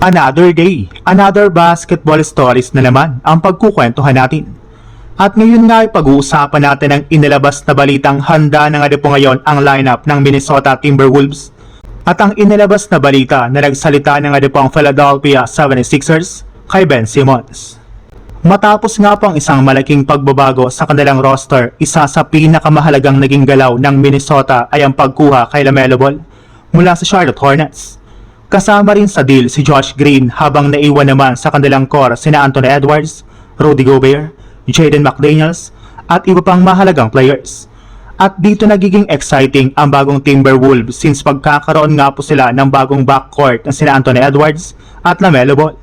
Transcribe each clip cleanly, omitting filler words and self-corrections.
Another day, another basketball stories na naman ang pagkukwentuhan natin. At ngayon nga ay pag-uusapan natin ang inilabas na balitang handa na nga po ngayon ang lineup ng Minnesota Timberwolves. At ang inilabas na balita na nagsalita na nga po ang Philadelphia 76ers kay Ben Simmons. Matapos nga po ang isang malaking pagbabago sa kanilang roster, isa sa pinakamahalagang naging galaw ng Minnesota ay ang pagkuha kay LaMelo Ball mula sa Charlotte Hornets. Kasama rin sa deal si Josh Green habang naiwan naman sa kanilang core sina Anthony Edwards, Rudy Gobert, Jaden McDaniels at iba pang mahalagang players. At dito nagiging exciting ang bagong Timberwolves since pagkakaroon nga po sila ng bagong backcourt na sina Anthony Edwards at LaMelo Ball.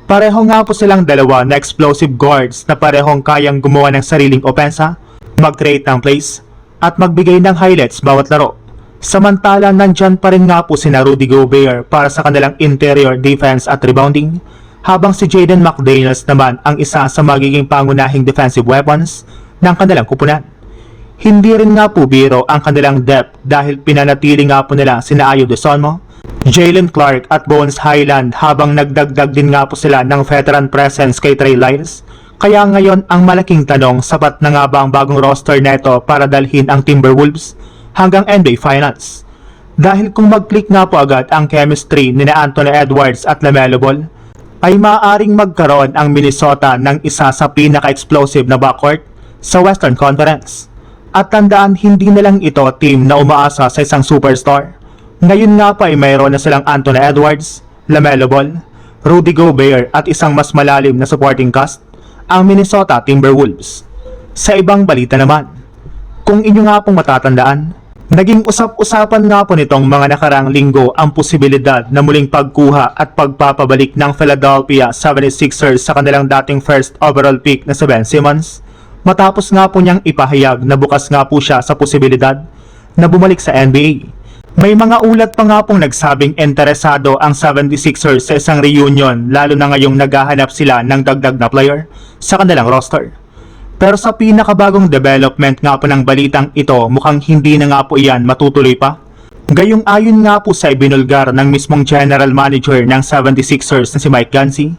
Pareho nga po silang dalawa na explosive guards na parehong kayang gumawa ng sariling opensa, mag-create ng plays, at magbigay ng highlights bawat laro. Samantala nandyan pa rin nga po sina Rudy Gobert para sa kanilang interior defense at rebounding, habang si Jaden McDaniels naman ang isa sa magiging pangunahing defensive weapons ng kanilang kupunan. Hindi rin nga po biro ang kanilang depth dahil pinanatili nga po nila sina Ayo Dosunmu, Jaylen Clark at Bones Hyland habang nagdagdag din nga po sila ng veteran presence kay Trey Lyles. Kaya ngayon ang malaking tanong, sapat na nga ba ang bagong roster neto para dalhin ang Timberwolves hanggang NBA Finals? Dahil kung mag-click nga po agad ang chemistry ni Anthony Edwards at LaMelo Ball, ay maaaring magkaroon ang Minnesota ng isa sa pinaka-explosive na backcourt sa Western Conference. At tandaan, hindi na lang ito team na umaasa sa isang superstar. Ngayon nga pa ay mayroon na silang Anthony Edwards, LaMelo Ball, Rudy Gobert at isang mas malalim na supporting cast, ang Minnesota Timberwolves. Sa ibang balita naman, kung inyo nga pong matatandaan, naging usap-usapan nga po nitong mga nakarang linggo ang posibilidad na muling pagkuha at pagpapabalik ng Philadelphia 76ers sa kanilang dating first overall pick na si Ben Simmons, matapos nga po niyang ipahayag na bukas nga po siya sa posibilidad na bumalik sa NBA. May mga ulat pa nga pong nagsabing interesado ang 76ers sa isang reunion, lalo na ngayong naghahanap sila ng dagdag na player sa kanilang roster. Pero sa pinakabagong development nga po ng balitang ito, mukhang hindi na nga po iyan matutuloy pa. Gayong ayon nga po sa ibinulgar ng mismong general manager ng 76ers na si Mike Gansey,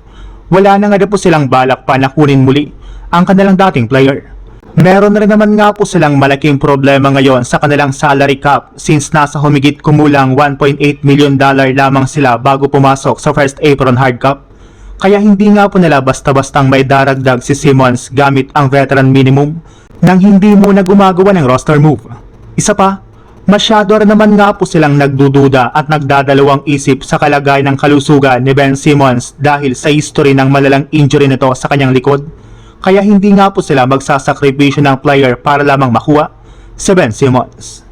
wala na nga po silang balak pa na kunin muli ang kanilang dating player. Meron rin naman nga po silang malaking problema ngayon sa kanilang salary cap since nasa humigit kumulang $1.8 million lamang sila bago pumasok sa first apron hard cap. Kaya hindi nga po nila basta-bastang may daragdag si Simmons gamit ang veteran minimum nang hindi muna gumagawa ng roster move. Isa pa, masyado rin naman nga po silang nagdududa at nagdadalawang isip sa kalagayan ng kalusugan ni Ben Simmons dahil sa history ng malalang injury nito sa kanyang likod. Kaya hindi nga po sila magsasakripisyo ng player para lamang makuha si Ben Simmons.